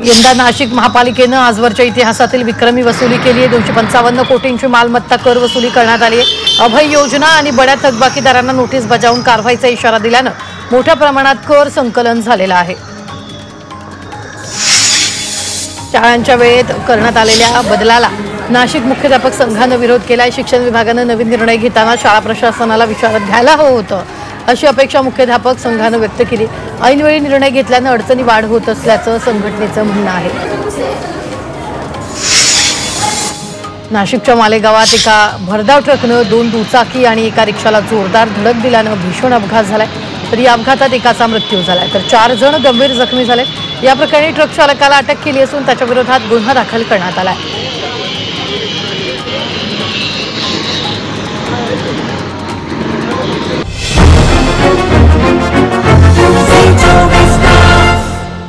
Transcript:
यंदा नाशिक महापालिकेनं आजवरच्या इतिहासातील विक्रमी वसुली केली आहे। 255 कोटींची मालमत्ता कर वसुली करण्यात आली आहे। अभय योजना आणि बड्या थकबाकीदारांना नोटीस बजावून कारवाईचा इशारा दिल्यानं मोठ्या प्रमाणात कर संकलन झालेलं आहे। शाळांच्या वेळेत करण्यात आलेल्या बदलाला नाशिक मुख्याध्यापक संघानं विरोध केलाय। शिक्षण विभागानं नवीन निर्णय घेताना शाळा प्रशासनाला विचारात घ्यायला हवं होतं अशी अपेक्षा मुख्याध्यापक संघानं व्यक्त केली। ऐनवेळी निर्णय घेतल्यानं अडचणी वाढ होत असल्याचं संघटनेचं म्हणणं आहे। नाशिकच्या मालेगावात एका भरधाव ट्रकनं 2 दुचाकी आणि एका रिक्षाला जोरदार धडक दिल्यानं भीषण अपघात झालाय। तर या अपघातात एकाचा मृत्यू झालाय तर 4 जण गंभीर जखमी झाले। या प्रकरणी ट्रक चालकाला अटक केली असून त्याच्या विरोधात गुन्हा दाखल करण्यात आलाय।